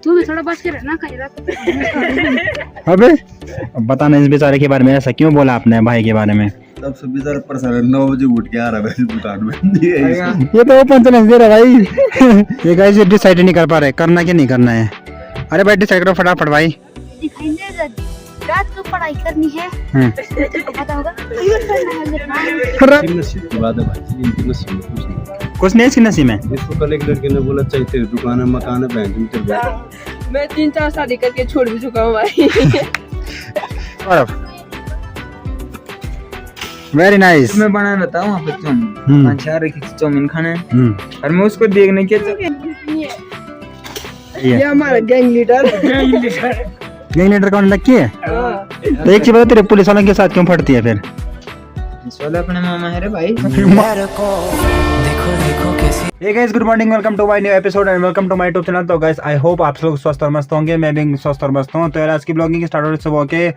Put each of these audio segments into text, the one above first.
तू भी थोड़ा बच के रहना कहीं रात। अबे बताना इस बेचारे के बारे में, ऐसा क्यों बोला आपने भाई के बारे में? तब से बेचारा परेशान है, 9 बजे उठ के आ रहा है दुकान में। ये तो ओपन चैलेंज दे रहा भाई। ये गाइस डिसाइड नहीं कर पा रहे करना क्या नहीं करना है। अरे भाई डिसाइड करो फटाफट भाई। दिखाई दे रहा, रात को पढ़ाई करनी है। तुझको पता होगा नसीब की बात है भाई, इनकी नसीब में कुछ नहीं। कुछ नहीं इसकी नसीब में। इसको कल एक लड़के ने बोला चाहिए तेरी दुकान है, मकान है, बहन तुम तेरे बैठ। मैं 3-4 शादी करके छोड़ भी चुका हूँ भाई। Very nice. मैं बनाना था वहाँ पे हम्म। 5-4 रखी थी चाउमीन खाने, और मैं उसको देखने के ये हमारा गैंग लीडर। गैंग लीडर कौन लकी है? तो एक चीज बता, तेरे पुलिस वालों के साथ क्यों फटती है फिर? वाले अपने मामा है रे भाई। Hey guys, good morning, welcome to my new episode and welcome to my YouTube channel। तो guys, I hope आप लोग स्वस्थ और मस्त होंगे, मैं भी स्वस्थ और मस्त हूँ। तो यार आज की ब्लॉगिंग स्टार्ट हो रही है सुबह के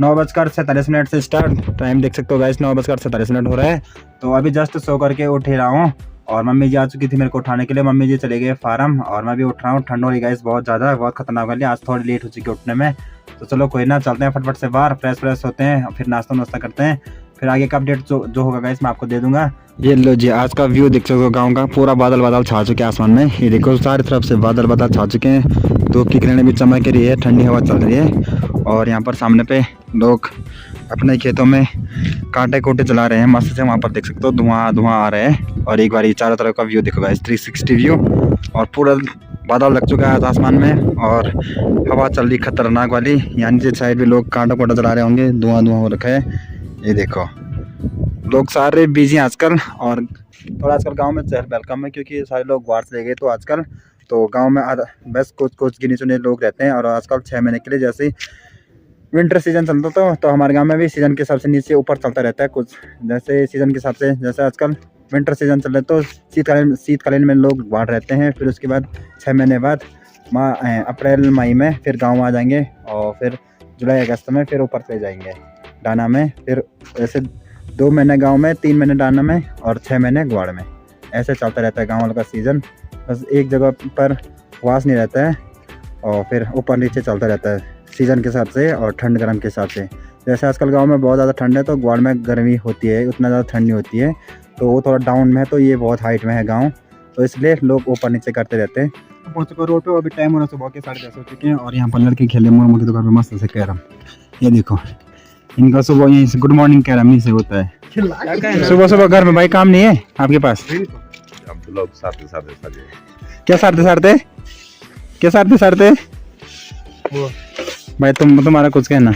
9:47 से स्टार्ट। टाइम देख सकते हो गाइस, 9:47 हो रहा है। तो अभी जस्ट सो करके उठ ही रहा हूँ और मम्मी जी आ चुकी थी मेरे को उठाने के लिए। मम्मी जी चले गए फार्म और मैं भी उठ रहा हूँ। ठंड हो रही गाइस बहुत ज़्यादा, बहुत खतरनाक वाली। आज थोड़ी लेट हो चुकी उठने में, तो चलो कोई ना, चलते हैं फटफट से बाहर, फ्रेश होते हैं, फिर नाश्ता वास्ता करते हैं, फिर आगे का अपडेट जो होगा गाइस मैं आपको दे दूंगा। ये लो जी, आज का व्यू देख सकते हो गांव का। पूरा बादल छा चुके हैं आसमान में। ये देखो सारी तरफ से बादल छा चुके हैं। धूप की किरणें भी चमक रही है, ठंडी हवा चल रही है। और यहाँ पर सामने पे लोग अपने खेतों में कांटे कोटे जला रहे हैं मस्त से। वहाँ पर देख सकते हो धुआं आ रहा है। और एक बार ये चारों तरफ का व्यू देखो गाइस, 360 व्यू। और पूरा बादल लग चुका है आसमान में और हवा चल रही खतरनाक वाली। यानी कि साइड भी लोग कांटा कोटा जला रहे होंगे, धुआं हो रखा है। ये देखो लोग सारे बिजी हैं आजकल। और थोड़ा आजकल गांव में चहल पहल कम है क्योंकि सारे लोग बाहर से ले गए। तो आजकल तो गांव में बस कुछ गिने चुने लोग रहते हैं। और आजकल 6 महीने के लिए जैसे विंटर सीजन चलता था, तो हमारे गांव में भी सीजन के हिसाब से नीचे ऊपर चलता रहता है कुछ। जैसे सीजन के हिसाब से, जैसे आजकल विंटर सीजन चल रहा है तो शीतकालीन में लोग बाहर रहते हैं। फिर उसके बाद 6 महीने बाद अप्रैल मई में फिर गाँव आ जाएंगे। और फिर जुलाई अगस्त में फिर ऊपर चले जाएंगे डाना में। फिर ऐसे 2 महीने गांव में, 3 महीने डाना में और 6 महीने ग्वाड़ में। ऐसे चलता रहता है गांव वालों का सीज़न। बस एक जगह पर वास नहीं रहता है और फिर ऊपर नीचे चलता रहता है सीज़न के हिसाब से और ठंड गर्म के हिसाब से। जैसे आजकल गांव में बहुत ज़्यादा ठंड है तो ग्वाड़ में गर्मी होती है, उतना ज़्यादा ठंड नहीं होती है। तो वो थोड़ा डाउन में है, तो ये बहुत हाइट में है गाँव, तो इसलिए लोग ऊपर नीचे करते रहते हैं। पहुँच चुका रोड पे, अभी टाइम हो रहा है सुबह के 10:30 हो चुके हैं। और यहाँ पर लड़के खेले मोर की दुकान पर मस्त से कह रहा हूँ। ये देखो इनका सुबह यहीं से गुड मॉर्निंग कह रहा से होता है। सुबह घर में भाई काम नहीं है आपके पास? क्या सारते भाई तुम्हारा कुछ कहना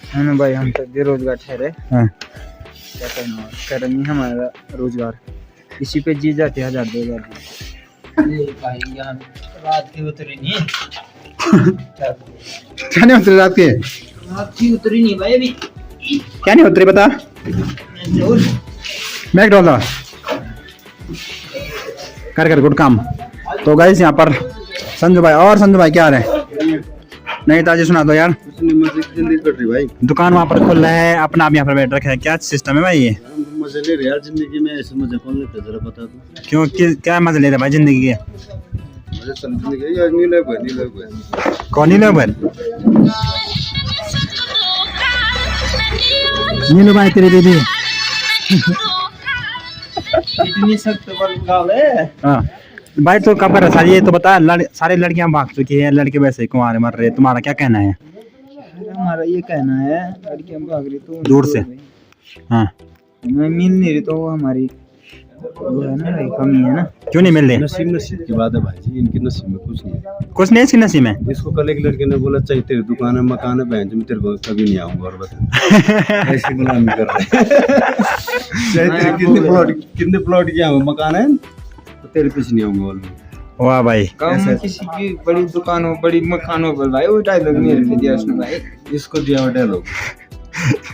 है ना भाई? हम तो बेरोजगार ठहरे। हाँ। क्या कहना, कर नहीं हमारा रोजगार, इसी पे जी जाते 1000-2000। भाई यहाँ रात की उतरी नहीं क्या नहीं उतरी रात की उतरी नहीं भाई अभी। क्या नहीं उतरी बता? मैकडॉनल्ड कर गुड काम। तो गाइस यहाँ पर संजू भाई क्या हाल है? नहीं ताजी सुना दो यार। जिंदगी कट रही भाई, दुकान वहाँ पर खुल रहा है, अपना आप यहाँ पर बैठ रखा है। क्या सिस्टम है भाई ये? मजे ले रहे यार जिंदगी में, ऐसे मजे कौन लेते जरा बता दो। क्यों क्या मजे ले रहे भाई जिंदगी के? मजे जिंदगी यार नहीं लग कौन नहीं लोग नीलू भाई तेरी दीदी। इतनी सख्त गाँव है। हाँ भाई तो कब कर सारी ये तो बता, सारी लड़कियां भाग चुकी है, लड़के वैसे ही कुंवारे मर रहे, तुम्हारा क्या कहना है? हमारा ये कहना है लड़कियां भाग रही तो दूर से। हाँ मैं मिल नहीं रही, तो वो हमारी वो है ना भाई, कमी है ना। क्यों नहीं मिल रही? नसीब की बात है भाई जी, इनकी नसीब में कुछ नहीं इसकी नसीब में। इसको कल एक लड़के ने बोला चाहिए तेरी दुकान है, मकान है, बहन मैं तेरे को कभी नहीं आऊंगा। और बता ऐसी गुलामी कर रहे हैं। कितने प्लॉट किया मकान है तो तेरे पीछे नहीं आऊंगा। वाह भाई, गाँव में किसी की बड़ी दुकान हो, बड़ी मकान हो भाई, वो डायलॉग मेरे पे दिया उसने भाई। इसको दिया वो डायलॉग।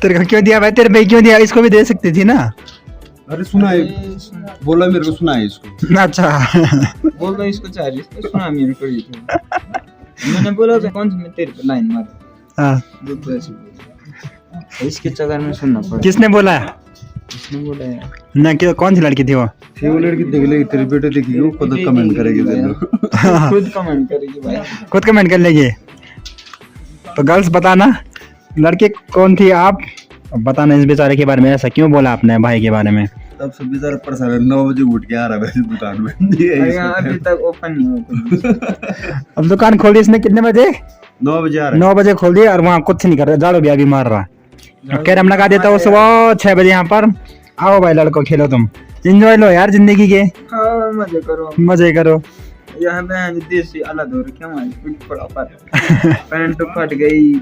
तेरे को क्यों दिया भाई? तेरे भाई क्यों दिया? इसको भी दे सकती थी ना। अरे सुना है, बोला मेरे को, सुना है इसको। अच्छा बोल दो इसको, चाह रही सुना मेरे को। मैंने बोला था कौन सी मैं तेरे पे लाइन मार। हाँ इसके चक्कर में सुनना पड़ा। किसने बोला? किसने बोला यार? ना क्यों, कौन सी लड़की थी वो? वो लड़की देख लेगी, तेरी बेटे देखेगी, वो खुद कमेंट करेगी तेरे को। खुद कमेंट करेगी भाई। खुद कमेंट कर लेगी। तो गर्ल्स बताना लड़की कौन थी आप, बताना इस बेचारे के बारे में, ऐसा क्यों बोला आपने भाई के बारे में? तब से बेचारा परेशान है, 9 बजे उठ के आ रहा है वैसे दुकान में। अरे अभी तक ओपन नहीं हुआ। अब दुकान खोल दी इसने कितने बजे? 9 बजे आ रहा है। 9 बजे खोल दी और वहाँ कुछ नहीं कर रहा, झाड़ू भी अभी मार रहा। कैरम लगा देता हूँ सुबह 6 बजे यहाँ पर। आओ भाई लड़को खेलो, तुम एंजॉय लो यार जिंदगी के, हाँ मजे करो। मजे करो। यहाँ पे हैं देसी अलग हो रखे हमारी पीठ पड़ा पर पैंट तो फट गई।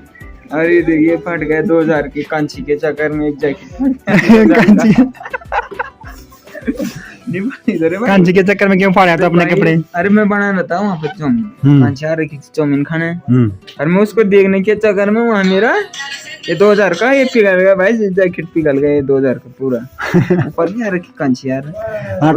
अरे देखिए फट गए 2000 की कांची के चक्कर में एक जैकेट। कांची के चक्कर में क्यों फाड़ा था अपने कपड़े? अरे मैं बना रहा था वहाँ पे चाउमीन, कांची आ रही थी चाउमीन खाने, और मैं उसको देखने के चक्कर में वहाँ मेरा ये 2000 का ये पिघल गया भाई, जैकेट पिघल गया ये 2000 का पूरा। ऊपर नहीं आ रखी कांची यार,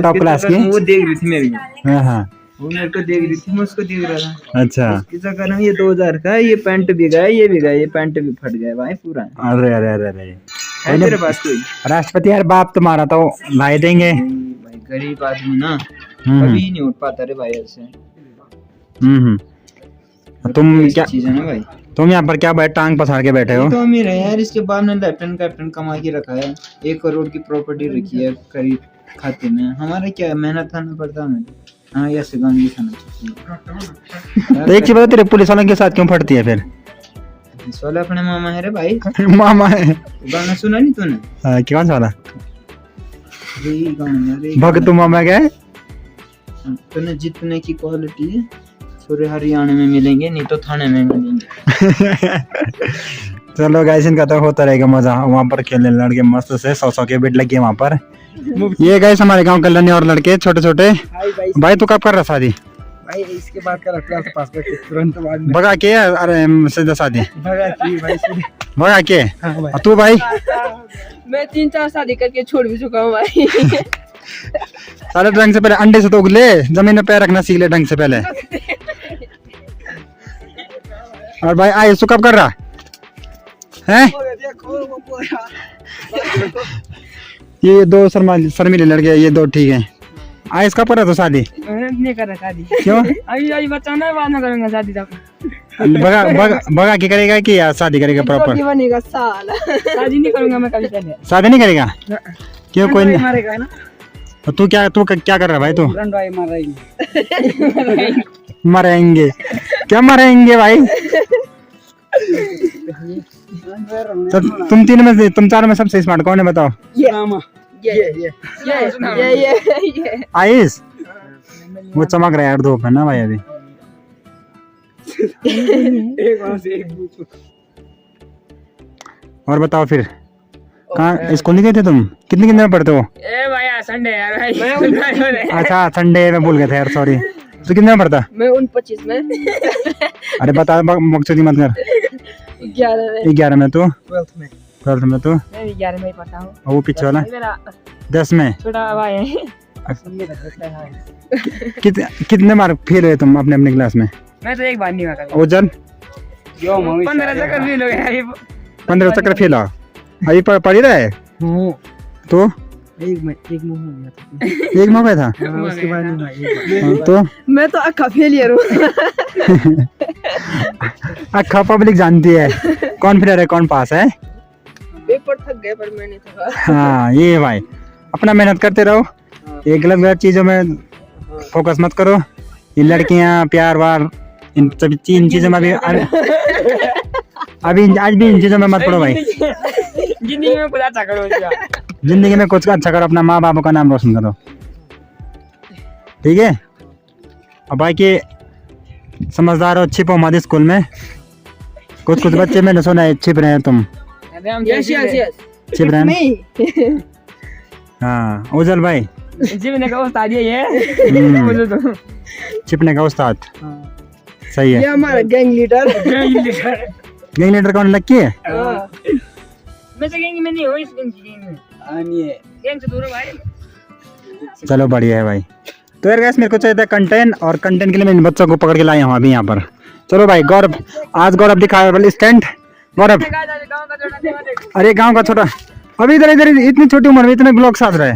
टॉप क्लास की। वो देख रही थी मेरे को, हाँ वो मेरे को देख रही थी, मैं उसको देख रहा था। अच्छा, उसके चक्कर में ये 2000 का ये पैंट भी गया, ये भी गया, ये पैंट भी फट गया भाई पूरा। अरे अरे अरे अरे है तेरे पास कोई? राष्ट्रपति यार बाप तुम्हारा तो लाई देंगे। भाई गरीब आदमी ना हम्म। कभी नहीं उठ पाता रे भाई ऐसे। तुम क्या चीज है ना भाई, तुम यहाँ पर क्या बैठ टांग पसार के बैठे हो? ये तो अमीर है यार, इसके बाद ने लेफ्टिनेंट कैप्टन कमा के रखा है, 1 करोड़ की प्रॉपर्टी रखी है करीब खाते में। हमारे क्या है, मेहनत करना पड़ता है। हाँ ऐसे गांधी खाना चाहिए। तो एक चीज बता, तेरे पुलिस वालों के साथ क्यों फटती है फिर? सोलह अपने मामा है रे भाई। मामा है। गाना सुना नहीं तूने? कौन सा वाला? यही गाना रे। भगत मामा क्या है? तूने जितने की क्वालिटी पूरे हरियाणा में मिलेंगे, नहीं तो थाने में मिलेंगे। चलो गाइस, इनका तो होता रहेगा मजा, वहाँ पर खेलने लड़के मस्त से 100 के बेड लगे वहाँ पर। ये गाइस हमारे गांव कल्याणी और लड़के छोटे छोटे। भाई तू कब कर रहा शादी? भाई इसके बाद का क्लास पास करके तुरंत बाद में भगा के? अरे सीधा शादी भगा की भाई सीधे। भगा के? हाँ भाई। और तू भाई? मैं 3-4 शादी करके छोड़ भी चुका हूँ भाई। सारे ढंग से पहले अंडे से तो उगले, जमीन में पैर रखना सीख ले ढंग से पहले। और भाई आयुष तू कब कर रहा है? ये 2 शर्मीले लड़के, ये 2 ठीक है। आयुष कब कर रहा था शादी? नहीं कर रहा शादी। क्यों? अभी बच्चा ना, बाद में करूंगा शादी। तक भगा के करेगा कि या शादी करेगा प्रॉपर? बनेगा साल। शादी नहीं करूंगा मैं कभी पहले। शादी नहीं करेगा? क्यों? कोई नहीं मारेगा ना। तू क्या कर रहा है भाई? तू रंडवाई मार रही है। मरेंगे क्या? मरेंगे भाई। तो तुम 4 में सबसे स्मार्ट कौन है बताओ? ये आयुष वो चमक रहा है यार धूप है ना भाई अभी। और बताओ फिर, कहाँ स्कूल नहीं गए थे तुम? कितने में पढ़ते हो? ए भाई संडे यार भाई। अच्छा संडे में भूल गए थे यार, सॉरी। तो कितने में पढ़ता? मैं 29 में। अरे बता, मकसदी मत कर। 11 में। तू 12th में? तू? मैं 11 में ही पढ़ता हूँ। वो पीछे वाला मेरा 10 में? छोटा भाई है। कितने मार्क फेल हुए तुम अपने अपने क्लास में? मैं तो एक बार नहीं हुआ। ओजन 15 चक्कर फेल हो गया। 15 चक्कर फेल हुआ। अभी पढ़ ही रहा है तो? एक मौका था। उसके बाद तो मैं तो अक्का फेलियर हूँ। अक्खा पब्लिक जानती है कौन फेल है कौन पास है। पेपर थक गए पर मैंने थका। हाँ ये भाई, अपना मेहनत करते रहो, ये गलत चीजों में फोकस मत करो। ये लड़कियां प्यार वार इन सभी चीजों में अभी आज भी इन चीजों में मत पड़ो भाई। जिंदगी में कुछ अच्छा करो। जिंदगी में कुछ अच्छा करो, अपना माँ बाप का नाम रोशन करो, ठीक है। और बाकी समझदार हो, छिपो मत स्कूल में। कुछ बच्चे मैंने सुना है छिप रहे हैं तुम। छिप रहे हैं? हाँ उजल भाई छिपने का उस्ताद ये है। छिपने का उस्ताद सही है। ये हमारा गैंग लीडर। गैंग लीडर कौन लक्की है? मैं तो गैंग में नहीं हूँ, इस गैंग में गैंग से दूर है भाई। चलो बढ़िया है भाई। तो यार गैस मेरे को चाहिए था कंटेंट, और कंटेंट के लिए मैं इन बच्चों को पकड़ के लाया हूँ अभी यहाँ पर। चलो भाई गौरव, आज गौरव दिखाया स्टैंड। गौरव, अरे गांव का छोटा, अभी इधर इधर इतनी छोटी उम्र में इतने ब्लॉग साथ रहे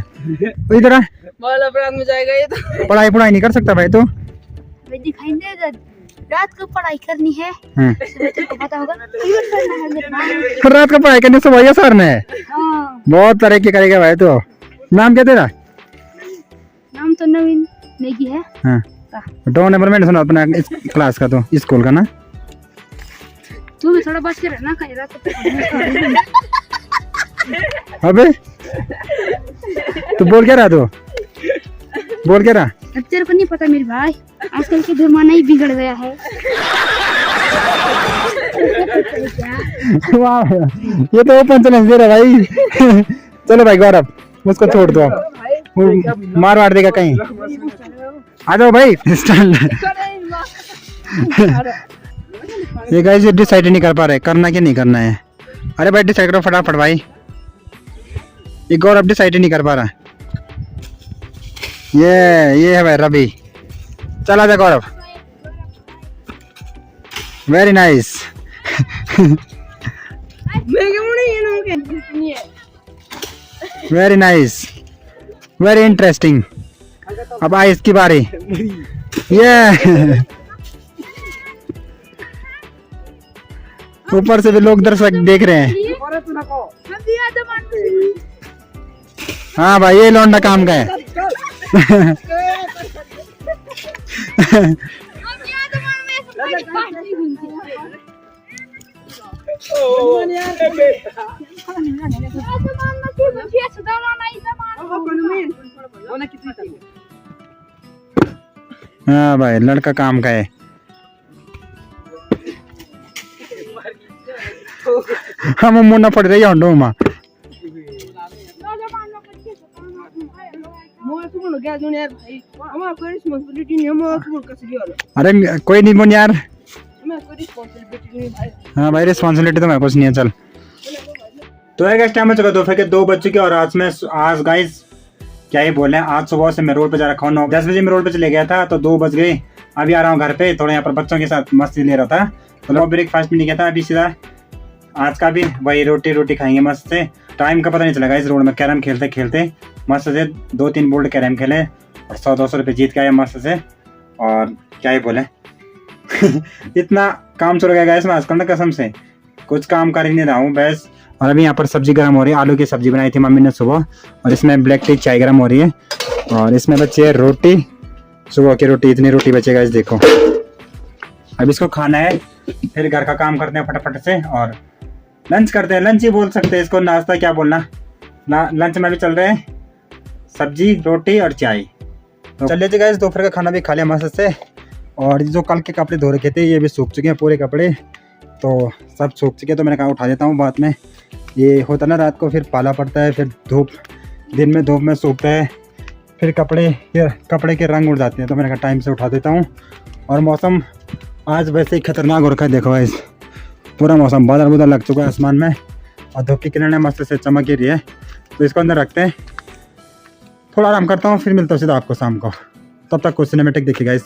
इधर आ। वाला ब्लॉग में जाएगा ये तो। पढ़ाई नहीं कर सकता भाई तो। भाई दिखाई देगा, रात को पढ़ाई करनी है, तेरे को पता होगा। फिर रात को पढ़ाई करने से भैया सर ने हाँ, बहुत तरह के करेगा भाई तो। नाम क्या तेरा? नाम तो नवीन नेगी है। हाँ, डो नंबर में सुना अपना इस क्लास का तो स्कूल का ना। तू भी थोड़ा बच के रहना, कहीं रात को अबे तू बोल क्या रहा? तू बोल क्या रहा? अब तेरे को नहीं पता मेरे भाई, आजकल के जमाना ही बिगड़ गया है। वाह, ये तो ओपन चैलेंज दे रहा भाई। चलो भाई गौरव, उसको छोड़ दो, वो मार वार देगा कहीं। आ जाओ भाई ये गाइस डिसाइड नहीं कर पा रहे करना क्या नहीं करना है। अरे भाई डिसाइड करो फटाफट भाई, ये गौरव डिसाइड नहीं कर पा रहा। ये है भाई रवि। चला जा Gaurav, very nice. Very nice, very interesting. अब आई इसकी बारी। ये ऊपर से भी लोग दर्शक देख रहे हैं। हाँ भाई ये लौंडा काम का है। हाँ भाई लड़का काम का है। हम मुन्ना पड़ रही है माँ। अरे कोई नहीं बोल यार। हाँ भाई रिस्पॉन्सिबिलिटी तो मेरे पास नहीं है। चल तो यार टाइम हो चुका दोपहर के 2 बज चुके और आज गाइस क्या ही बोले, आज सुबह से मैं रोड पे जा रखा हूँ। 10 बजे मैं रोड पे चले गया था तो 2 बज गए। अभी आ रहा हूँ घर पे, थोड़ा यहाँ पर बच्चों के साथ मस्ती ले रहा था। तो ब्रेकफास्ट भी नहीं किया था। अभी सीधा आज का भी वही रोटी खाएंगे मस्त से। टाइम का पता नहीं चलेगा इस रोड में। कैरम खेलते खेलते मस्त से 2-3 बोल्ड कैरम खेले और 100-200 रुपये जीत के आए मस्त से। और क्या ही बोले इतना काम चल गया इसमें आजकल ना, कसम से कुछ काम कर ही नहीं रहा हूँ बस। और अभी यहाँ पर सब्जी गर्म हो रही है। आलू की सब्जी बनाई थी मम्मी ने सुबह, और इसमें ब्लैक टी चाय गर्म हो रही है। और इसमें बची है रोटी, सुबह की रोटी। इतनी रोटी बचेगा इस देखो। अब इसको खाना है, फिर घर का काम करते हैं फटाफट से और लंच करते हैं। लंच ही बोल सकते हैं इसको, नाश्ता क्या बोलना। लंच में भी चल रहे हैं सब्जी रोटी और चाय। तो चलिए जी गाइस, दोपहर का खाना भी खा लिया मस्त से। और जो कल के कपड़े धो रखे थे ये भी सूख चुके हैं पूरे कपड़े, तो सब सूख चुके हैं। तो मैंने कहा उठा देता हूँ। बाद में ये होता ना रात को फिर पाला पड़ता है, फिर धूप दिन में धूप में सूखता है, फिर कपड़े के रंग उड़ जाते हैं। तो मैंने कहा टाइम से उठा देता हूँ। और मौसम आज वैसे ही खतरनाक हो रखा है। देखो गाइस पूरा मौसम बादल लग चुका है आसमान में और धूप की किरणें मस्त से चमक ही रही है। तो इसको अंदर रखते हैं, थोड़ा आराम करता हूँ, फिर मिलता हूँ सीधा आपको शाम को। तब तक कुछ सिनेमैटिक देखिएगा इस।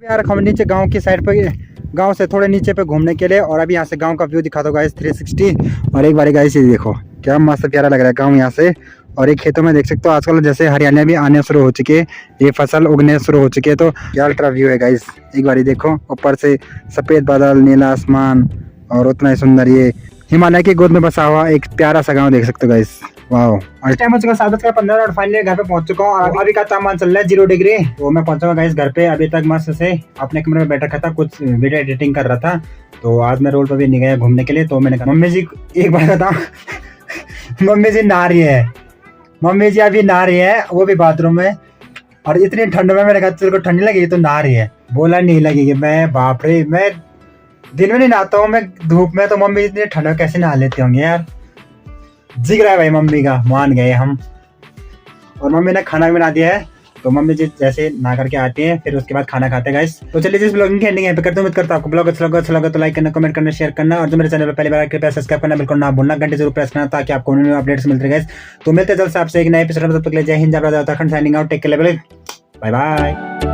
यार हम नीचे गांव की साइड पे, गांव से थोड़े नीचे पे घूमने के लिए। और अभी यहाँ से गांव का व्यू दिखा दो गाइस 360। और एक बार गाइस ये देखो क्या मस्त प्यारा लग रहा है गांव यहाँ से। और एक खेतों में देख सकते हो आजकल जैसे हरियाणा भी आने शुरू हो चुकी है, ये फसल उगने शुरू हो चुकी है। तो क्या अल्ट्रा व्यू है गाइस, एक बार देखो ऊपर से सफेद बादल, नीला आसमान और उतना ही सुंदर ये हिमालय की गोद में बसा हुआ एक प्यारा सा गाँव देख सकते हो गाइस। वाओ। और टाइम हो चुका 7:15 और फाइनली घर पे पहुंच चुका हूँ। और अभी का तापमान चल रहा है 0 डिग्री। तो मैं पहुंचा गाइस घर पे। अभी तक मस्त से अपने कमरे में बैठा था, कुछ वीडियो एडिटिंग कर रहा था। तो आज मैं रोड पर भी नहीं गया घूमने के लिए। तो मैंने कहा मम्मी जी एक बार बताऊं मम्मी जी नहा रही है, मम्मी जी अभी नहा रही है, वो भी बाथरूम में। और इतनी ठंड में मैंने कहा तेरे को ठंडी लगेगी तो नहा रही है। बोला नहीं लगेगी। मैं बाप रे, मैं दिन में नहीं नहाता हूँ, मैं धूप में। तो मम्मी इतनी ठंड में कैसे नहा लेते होंगे यार। जिग रहा है भाई मम्मी का, मान गए हम। और मम्मी ने खाना भी बना दिया है तो मम्मी जी जैसे नहा करके आती है फिर उसके बाद खाना खाते हैं गाइस। तो चलिए जिस ब्लॉगिंग की एंडिंग यहाँ पे करते हैं। उम्मीद करता हूं आपको ब्लॉग अच्छा लगा तो लाइक करना, कमेंट करना, शेयर करना और जो मेरे चैनल पर पहली बार कृपया सब्सक्राइब करना बिल्कुल ना भूलना, घंटे जरूर प्रेस करना ताकि आपको न्यू अपडेट्स मिलते रहे गाइस। तो मिलते हैं जल्द से आपसे एक नए एपिसोड में, तब तक के लिए Jai Hind, Jai Bharat, Uttarakhand, signing out, take care, bye bye.